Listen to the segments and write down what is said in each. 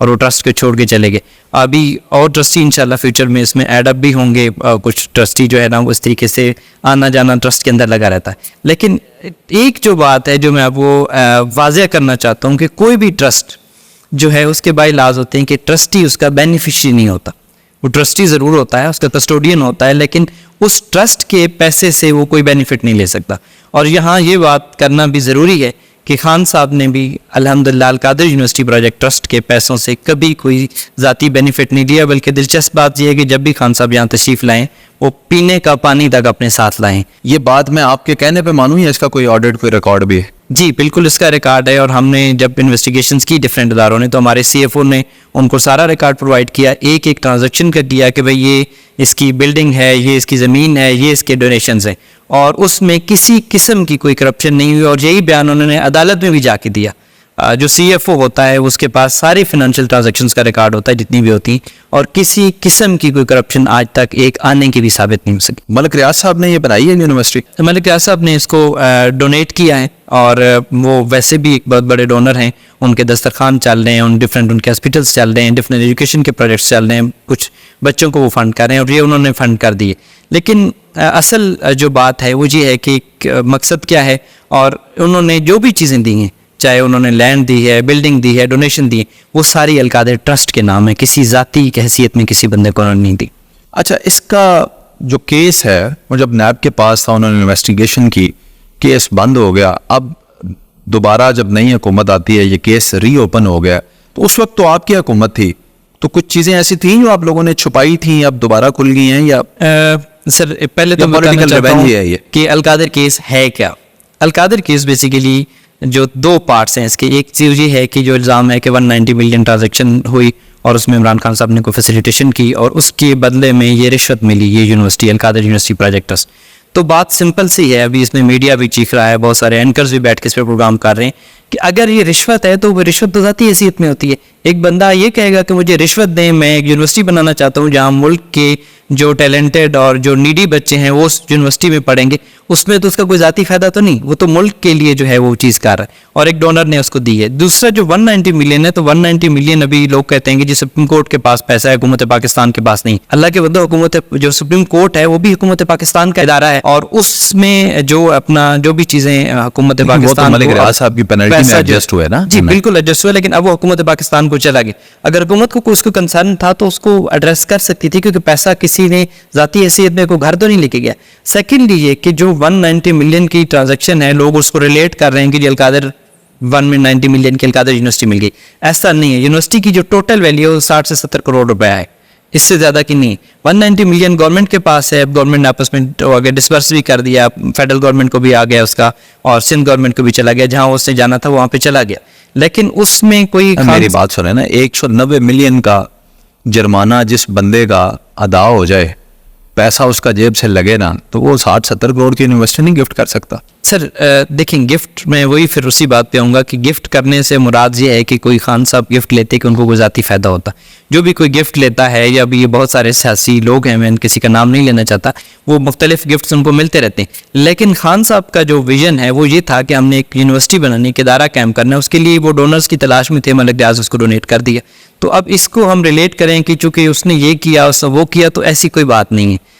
اور وہ ٹرسٹ کو چھوڑ کے چلے گئے. ابھی اور ٹرسٹی انشاءاللہ فیوچر میں اس میں ایڈ اپ بھی ہوں گے. کچھ ٹرسٹی جو ہے نا اس طریقے سے آنا جانا ٹرسٹ کے اندر لگا رہتا ہے. لیکن ایک جو بات ہے جو میں آپ کو واضح کرنا چاہتا ہوں کہ کوئی بھی ٹرسٹ جو ہے اس کے بائی لاز ہوتے ہیں کہ ٹرسٹی اس کا بینیفیشری نہیں ہوتا. وہ ٹرسٹی ضرور ہوتا ہے, اس کا کسٹوڈین ہوتا ہے, لیکن اس ٹرسٹ کے پیسے سے وہ کوئی بینیفٹ نہیں لے سکتا. اور یہاں یہ بات کرنا بھی ضروری ہے کہ خان صاحب نے بھی الحمدللہ القادر یونیورسٹی پروجیکٹ ٹرسٹ کے پیسوں سے کبھی کوئی ذاتی بینیفٹ نہیں لیا, بلکہ دلچسپ بات یہ ہے کہ جب بھی خان صاحب یہاں تشریف لائیں وہ پینے کا پانی تک اپنے ساتھ لائیں. یہ بات میں آپ کے کہنے پہ مانوں یا اس کا کوئی آڈٹ کوئی ریکارڈ بھی ہے؟ جی بالکل اس کا ریکارڈ ہے, اور ہم نے جب انویسٹیگیشنز کی ڈفرینٹ اداروں نے تو ہمارے سی ایف او نے ان کو سارا ریکارڈ پرووائڈ کیا, ایک ایک ٹرانزیکشن کا دیا کہ بھئی یہ اس کی بلڈنگ ہے, یہ اس کی زمین ہے, یہ اس کے ڈونیشنز ہیں, اور اس میں کسی قسم کی کوئی کرپشن نہیں ہوئی. اور یہی بیان انہوں نے عدالت میں بھی جا کے دیا. جو سی ایف او ہوتا ہے اس کے پاس ساری فنانشل ٹرانزیکشنز کا ریکارڈ ہوتا ہے جتنی بھی ہوتی ہیں, اور کسی قسم کی کوئی کرپشن آج تک ایک آنے کی بھی ثابت نہیں ہو سکی. ملک ریاض صاحب نے یہ بنائی ہے یونیورسٹی؟ ملک ریاض صاحب نے اس کو ڈونیٹ کیا ہے, اور وہ ویسے بھی ایک بہت بڑے ڈونر ہیں. ان کے دسترخوان چل رہے ہیں, ڈفرینٹ ان کے ہاسپٹلس چل رہے ہیں, ڈفرینٹ ایجوکیشن کے پروجیکٹس چل رہے ہیں, کچھ بچوں کو وہ فنڈ کر رہے ہیں, اور یہ انہوں نے فنڈ کر دیے. لیکن اصل جو بات ہے وہ یہ ہے کہ ایک مقصد کیا ہے, اور انہوں نے جو بھی چیزیں دی ہیں, چاہے انہوں نے لینڈ دی ہے, بلڈنگ دی ہے, ڈونیشن دی ہے, وہ ساری القادر ٹرسٹ کے نام ہے, کسی ذاتی حیثیت میں کسی بندے کو نہیں دی. اچھا, اس کا جو کیس ہے وہ جب نیب کے پاس تھا, انہوں نے انویسٹیگیشن کی, کیس بند ہو گیا. اب دوبارہ جب نئی حکومت آتی ہے یہ کیس ری اوپن ہو گیا, تو اس وقت تو آپ کی حکومت تھی, تو کچھ چیزیں ایسی تھیں جو آپ لوگوں نے چھپائی تھیں اب دوبارہ کھل گئی ہیں, یا سر پہلے تو بتانا چاہتا ہوں کہ القادر کیس ہے کیا. القادر کیس بیسیکلی جو دو پارٹس ہیں اس کے. ایک چیز یہ ہے کہ جو الزام ہے کہ 190 ملین ٹرانزیکشن ہوئی اور اس میں عمران خان صاحب نے کوئی فیسیلیٹیشن کی, اور اس کے بدلے میں یہ رشوت ملی یہ یونیورسٹی القادر یونیورسٹی پروجیکٹس. تو بات سمپل سی ہے, ابھی اس میں میڈیا بھی چیخ رہا ہے, بہت سارے اینکرز بھی بیٹھ کے اس پہ پروگرام کر رہے ہیں کہ اگر یہ رشوت ہے تو وہ رشوت تو ذاتی حیثیت میں ہوتی ہے. ایک بندہ یہ کہے گا کہ مجھے رشوت دیں, میں ایک یونیورسٹی بنانا چاہتا ہوں جہاں ملک کے جو ٹیلنٹڈ اور جو نیڈی بچے ہیں وہ اس یونیورسٹی میں پڑھیں گے, اس میں تو اس کا کوئی ذاتی فائدہ تو نہیں, وہ تو ملک کے لیے جو ہے وہ چیز کر رہا ہے, اور ایک ڈونر نے اس کو دی ہے. دوسرا جو 190 ملین ہے, تو 190 ملین ابھی لوگ کہتے ہیں کہ جی سپریم کورٹ کے پاس پیسہ ہے, حکومت پاکستان کے پاس نہیں. اللہ کے بندو, حکومت جو سپریم کورٹ ہے وہ بھی حکومت پاکستان کا ادارہ ہے, اور اس میں جو اپنا جو بھی چیزیں حکومت پاکستان ملک ریاض صاحب کی پینلٹی میں ایڈجسٹ ہوئے نا. جی بالکل ایڈجسٹ ہوا, لیکن اب وہ حکومت پاکستان کو چلا گیا. اگر حکومت کو اس کو کنسرن تھا تو اس کو ایڈریس کر سکتی تھی, کیونکہ پیسہ کسی نے ذاتی حیثیت میں کوئی گھر تو نہیں لے کے گیا. سیکنڈلی یہ کہ جو 190 ملین کی ٹرانزیکشن ہے, لوگ اس کو ریلیٹ کر رہے ہیں کہ جی القادر 190 ملین کی القادر یونیورسٹی مل گئی. ایسا نہیں ہے. یونیورسٹی کی جو ٹوٹل ویلیو 60 سے 70 کروڑ روپے ہے, اس سے زیادہ کی نہیں. 190 ملین گورنمنٹ کے پاس ہے, گورنمنٹ نے آپس میں اگر ڈسبرس بھی کر دیا, فیڈرل گورنمنٹ کو بھی آ گیا اس کا, اور سندھ گورنمنٹ کو بھی چلا گیا, جہاں اس نے جانا تھا وہاں پہ چلا گیا. لیکن اس میں کوئی میری بات سنیں نا, 190 ملین کا جرمانہ جس بندے کا ادا ہو جائے, پیسہ اس کا جیب سے لگے نا, تو وہ 60-70 کروڑ کی یونیورسٹی نہیں گفٹ کر سکتا. سر دیکھیں گفٹ میں وہی پھر اسی بات پہ آؤں گا کہ گفٹ کرنے سے مراد یہ ہے کہ کوئی خان صاحب گفٹ لیتے کہ ان کو کوئی ذاتی فائدہ ہوتا. جو بھی کوئی گفٹ لیتا ہے, یا بھی یہ بہت سارے سیاسی لوگ ہیں, میں کسی کا نام نہیں لینا چاہتا, وہ مختلف گفٹس ان کو ملتے رہتے ہیں. لیکن خان صاحب کا جو ویژن ہے وہ یہ تھا کہ ہم نے ایک یونیورسٹی بنانی, ایک ادارہ قائم کرنا ہے. اس کے لیے وہ ڈونرز کی تلاش میں تھے, ملک ریاض اس کو ڈونیٹ کر دیا. تو اب اس کو ہم ریلیٹ کریں کہ چونکہ اس نے یہ کیا اس نے وہ کیا, تو ایسی کوئی بات نہیں ہے.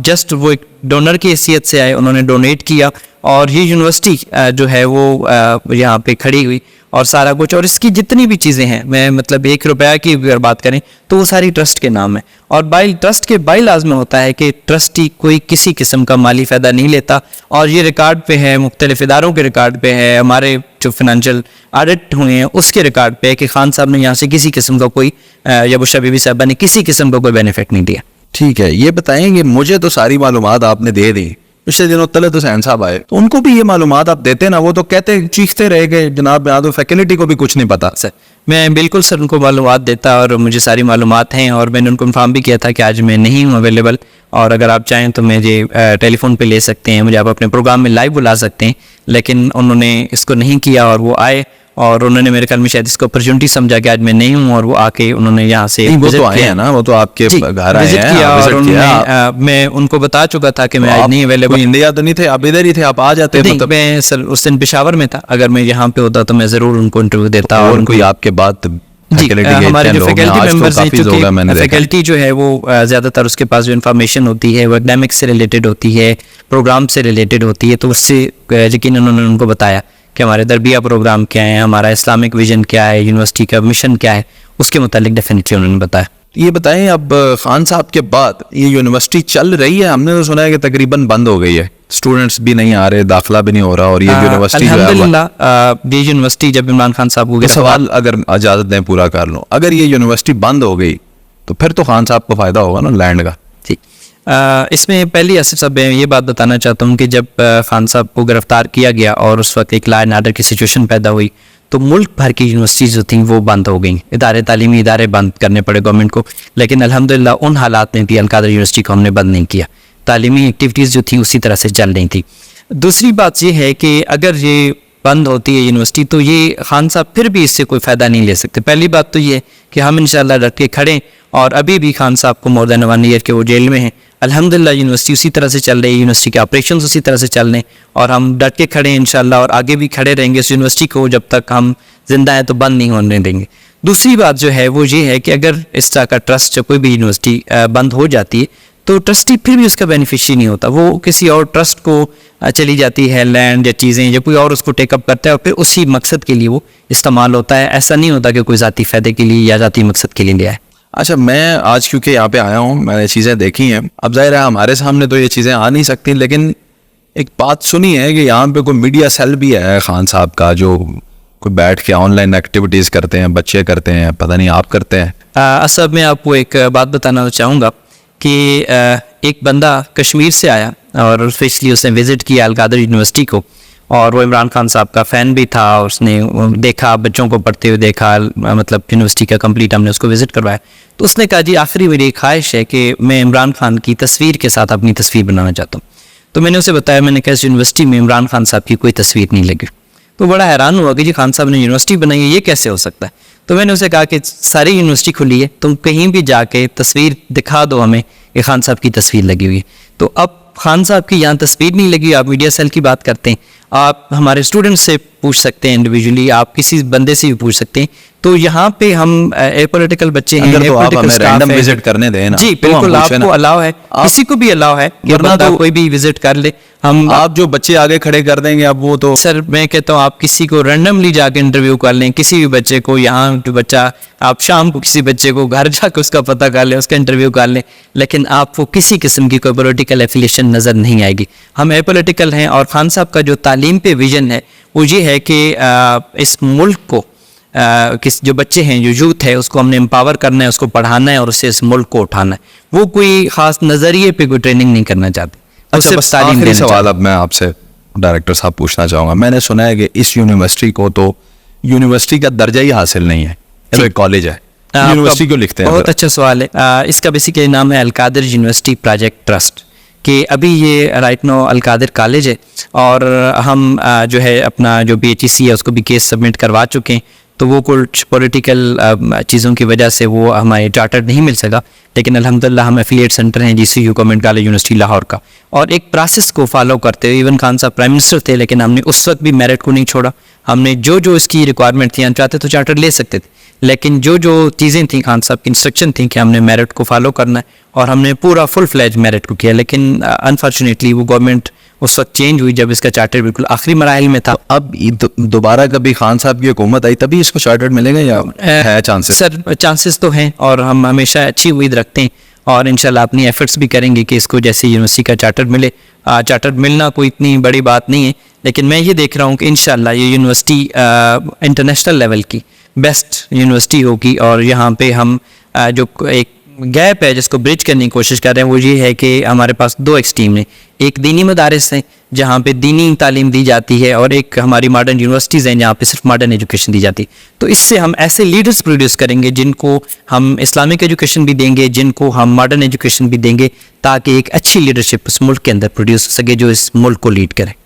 جسٹ وہ ایک ڈونر کی حیثیت سے آئے, انہوں نے ڈونیٹ کیا, اور یہ یونیورسٹی جو ہے وہ یہاں پہ کھڑی ہوئی, اور سارا کچھ, اور اس کی جتنی بھی چیزیں ہیں, میں مطلب 1 روپیہ کی اگر بات کریں تو وہ ساری ٹرسٹ کے نام ہے. اور ٹرسٹ کے بائی لاز میں ہوتا ہے کہ ٹرسٹی کوئی کسی قسم کا مالی فائدہ نہیں لیتا, اور یہ ریکارڈ پہ ہے, مختلف اداروں کے ریکارڈ پہ ہے, ہمارے جو فنانشل آڈٹ ہوئے ہیں اس کے ریکارڈ پہ ہے کہ خان صاحب نے یہاں سے کسی قسم کا کوئی, یا بشرا بی بی صاحبہ نے کسی قسم کا کوئی بینیفٹ نہیں دیا. ٹھیک ہے, یہ بتائیں کہ مجھے تو ساری معلومات آپ نے دے دی, پچھلے دنوں طلعت حسین صاحب آئے, تو ان کو بھی یہ معلومات آپ دیتے نا, وہ تو کہتے چیختے رہے کہ جناب یہاں تو فیکلٹی کو بھی کچھ نہیں پتا. سر میں بالکل سر ان کو معلومات دیتا, اور مجھے ساری معلومات ہیں, اور میں نے ان کو انفارم بھی کیا تھا کہ آج میں نہیں ہوں اویلیبل, اور اگر آپ چاہیں تو مجھے ٹیلی فون پہ لے سکتے ہیں, مجھے آپ اپنے پروگرام میں لائیو بلا سکتے ہیں. لیکن انہوں نے اس کو نہیں کیا, اور وہ آئے, اور انہوں نے میرے خیال میں شاید اس کو اپرچونٹی سمجھا کہ آج میں نہیں ہوں, اور وہ آ کے انہوں نے یہاں سے وہ تو آئے ہیں نا, وہ تو آپ کے گھر آئے ہیں, اور میں ان کو بتا چکا تھا کہ میں آج نہیں اویلیبل. انڈیا تو نہیں تھے, آپ ادھر ہی تھے, آپ آ جاتے. میں سر اس دن پشاور میں تھا, اگر میں یہاں پہ ہوتا تو میں ضرور ان کو انٹرویو دیتا, اور کوئی آپ کے بات جی ہمارے جو فیکلٹی ممبرز ہیں، چونکہ فیکلٹی فیکلٹی جو ہے وہ زیادہ تر اس کے پاس جو انفارمیشن ہوتی ہے وہ اکیڈیمکس سے ریلیٹڈ ہوتی ہے، پروگرام سے ریلیٹڈ ہوتی ہے، تو اس سے یقیناً انہوں نے ان کو بتایا کہ ہمارے دربیہ پروگرام کیا ہے، ہمارا اسلامک ویژن کیا ہے، یونیورسٹی کا مشن کیا ہے، اس کے متعلق ڈیفینیٹلی انہوں نے بتایا. یہ بتائیں اب خان صاحب کے بعد یہ یونیورسٹی چل رہی ہے؟ ہم نے تو سنا ہے کہ تقریباً بند ہو گئی ہے، اسٹوڈنٹس بھی نہیں آ رہے، داخلہ بھی نہیں ہو رہا، اور یہ یونیورسٹی جو ہے الحمدللہ یہ یونیورسٹی جب عمران خان صاحب کو سوال اگر اجازت دیں پورا کر لوں، اگر یہ یونیورسٹی بند ہو گئی تو پھر تو خان صاحب کو فائدہ ہوگا نا لینڈ کا. جی اس میں پہلی آصف صاحب میں یہ بات بتانا چاہتا ہوں کہ جب خان صاحب کو گرفتار کیا گیا اور اس وقت ایک لا اینڈ آرڈر کی سچویشن پیدا ہوئی تو ملک بھر کی یونیورسٹیز جو تھیں وہ بند ہو گئیں، تعلیمی ادارے بند کرنے پڑے گورنمنٹ کو. لیکن الحمدللہ ان حالات میں بھی القادر یونیورسٹی کو ہم نے بند نہیں کیا، تعلیمی ایکٹیویٹیز جو تھیں اسی طرح سے چل رہی تھیں. دوسری بات یہ ہے کہ اگر یہ بند ہوتی ہے یونیورسٹی تو یہ خان صاحب پھر بھی اس سے کوئی فائدہ نہیں لے سکتے. پہلی بات تو یہ ہے کہ ہم انشاءاللہ ڈٹ کے کھڑے، اور ابھی بھی خان صاحب کو مور دین 1 ایئر کے وہ جیل میں ہیں. الحمدللہ یونیورسٹی اسی طرح سے چل رہی ہے، یونیورسٹی کے آپریشنز اسی طرح سے چل رہے ہیں، اور ہم ڈٹ کے کھڑے ہیں انشاءاللہ، اور آگے بھی کھڑے رہیں گے اس یونیورسٹی کو جب تک ہم زندہ ہیں تو بند نہیں ہونے دیں گے. دوسری بات جو ہے وہ یہ ہے کہ اگر اس طرح کا ٹرسٹ جب کوئی بھی یونیورسٹی بند ہو جاتی ہے تو ٹرسٹی پھر بھی اس کا بینیفیشری نہیں ہوتا، وہ کسی اور ٹرسٹ کو چلی جاتی ہے لینڈ یا چیزیں، یا کوئی اور اس کو ٹیک اپ کرتا ہے اور پھر اسی مقصد کے لیے وہ استعمال ہوتا ہے. ایسا نہیں ہوتا کہ کوئی ذاتی فائدے کے لیے یا ذاتی مقصد کے لیے لیا ہے. اچھا، میں آج کیونکہ یہاں پہ آیا ہوں، میں نے چیزیں دیکھی ہیں، اب ظاہر ہے ہمارے سامنے تو یہ چیزیں آ نہیں سکتی، لیکن ایک بات سنی ہے کہ یہاں پہ کوئی میڈیا سیل بھی ہے خان صاحب کا، جو کوئی بیٹھ کے آن لائن ایکٹیویٹیز کرتے ہیں، بچے کرتے ہیں، پتہ نہیں آپ کرتے ہیں. اصل میں آپ کو ایک بات بتانا چاہوں گا کہ ایک بندہ کشمیر سے آیا اور اسپیشلی اس نے وزٹ کیا القادر یونیورسٹی کو، اور وہ عمران خان صاحب کا فین بھی تھا، اور اس نے دیکھا بچوں کو پڑھتے ہوئے دیکھا، مطلب یونیورسٹی کا کمپلیٹ ہم نے اس کو وزٹ کروایا. تو اس نے کہا جی آخری میری ایک خواہش ہے کہ میں عمران خان کی تصویر کے ساتھ اپنی تصویر بنانا چاہتا ہوں. تو میں نے اسے بتایا، میں نے کہا اس یونیورسٹی میں عمران خان صاحب کی کوئی تصویر نہیں لگی. تو بڑا حیران ہوا کہ جی خان صاحب نے یونیورسٹی بنائی ہے، یہ کیسے ہو سکتا ہے؟ تو میں نے اسے کہا کہ ساری یونیورسٹی کھلی ہے، تم کہیں بھی جا کے تصویر دکھا دو ہمیں کہ خان صاحب کی تصویر لگی ہوئی ہے. تو اب خان صاحب کی یہاں تصویر نہیں لگی، آپ میڈیا سیل کی بات کرتے ہیں، آپ ہمارے اسٹوڈنٹ سے پوچھ سکتے ہیں انڈیویجولی، آپ کسی بندے سے بھی پوچھ سکتے ہیں. تو یہاں پہ ہم اے پولیٹیکل بچے ہیں، اگر تو آپ ہمیں رینڈم وزٹ کرنے دیں نا. جی بالکل، آپ کو الاؤ ہے، کسی کو بھی الاؤ ہے کہ بندہ کوئی بھی وزٹ کر لے. ہم آپ جو بچے آگے کھڑے کر دیں گے اب وہ تو سر میں کہتا ہوں آپ کسی کو رینڈملی جا کے انٹرویو کر لیں، کسی بھی بچے کو، یہاں جو بچہ آپ شام کو کسی بچے کو گھر جا کے اس کا پتہ کر لیں، اس کا انٹرویو کر لیں، لیکن آپ کو کسی قسم کی کوئی پولیٹیکل ایفیلیشن نظر نہیں آئے گی. ہم اے پولیٹیکل ہیں، اور خان صاحب کا جو تعلیم پہ ویژن ہے وہ یہ ہے کہ اس ملک کو جو بچے ہیں، جو یوتھ ہے، اس کو ہم نے امپاور کرنا ہے، اس کو پڑھانا ہے، اور اسے اس ملک کو اٹھانا ہے. وہ کوئی خاص نظریے پہ کوئی ٹریننگ نہیں کرنا چاہتے. اچھا، بس آخری سوال اب میں آپ سے ڈائریکٹر صاحب پوچھنا چاہوں گا. میں نے سنا ہے کہ اس یونیورسٹی کو تو یونیورسٹی کا درجہ ہی حاصل نہیں ہے، یہ تو ایک کالج ہے، یونیورسٹی کیوں لکھتے ہیں؟ بہت اچھا سوال ہے. اس کا بیسیکلی نام ہے القادر یونیورسٹی پروجیکٹ ٹرسٹ، کہ ابھی یہ رائٹ نو القادر کالج ہے، اور ہم جو ہے اپنا جو BHEC ہے اس کو بھی کیس سبمٹ کروا چکے ہیں. تو وہ کچھ پولیٹیکل چیزوں کی وجہ سے وہ ہمیں چارٹرڈ نہیں مل سکا، لیکن الحمدللہ ہم ایفیلیٹ سینٹر ہیں GCU government college university Lahore کا، اور ایک پروسیس کو فالو کرتے ہوئے، ایون خان صاحب پرائم منسٹر تھے لیکن ہم نے اس وقت بھی میرٹ کو نہیں چھوڑا. ہم نے جو اس کی ریکوائرمنٹ تھی، ہم چاہتے تو چارٹر لے سکتے تھے، لیکن جو چیزیں تھیں خان صاحب کی انسٹرکشن تھیں کہ ہم نے میرٹ کو فالو کرنا ہے، اور ہم نے پورا فل فلیج میرٹ کو کیا. لیکن انفارچونیٹلی وہ گورنمنٹ اس وقت چینج ہوئی جب اس کا چارٹر بالکل آخری مراحل میں تھا. اب دوبارہ کبھی خان صاحب کی حکومت آئی تبھی اس کو چارٹر ملے گا یا ہے چانسز؟ سر چانسز تو ہیں، اور ہم ہمیشہ اچھی امید رکھتے ہیں، اور انشاءاللہ اپنی ایفرٹس بھی کریں گے کہ اس کو جیسے یونیورسٹی کا چارٹر ملے. چارٹر ملنا کوئی اتنی بڑی بات نہیں ہے، لیکن میں یہ دیکھ رہا ہوں کہ انشاءاللہ یہ یونیورسٹی انٹرنیشنل لیول کی بیسٹ یونیورسٹی ہوگی. اور یہاں پہ ہم جو ایک گیپ ہے جس کو برج کرنے کی کوشش کر رہے ہیں وہ یہ ہے کہ ہمارے پاس 2 ایکسٹریم ہیں. ایک دینی مدارس ہیں جہاں پہ دینی تعلیم دی جاتی ہے، اور ایک ہماری ماڈرن یونیورسٹیز ہیں جہاں پہ صرف ماڈرن ایجوکیشن دی جاتی ہے. تو اس سے ہم ایسے لیڈرز پروڈیوس کریں گے جن کو ہم اسلامک ایجوکیشن بھی دیں گے، جن کو ہم ماڈرن ایجوکیشن بھی دیں گے، تاکہ ایک اچھی لیڈرشپ اس ملک کے اندر پروڈیوس ہو سکے جو اس ملک کو لیڈ کرے.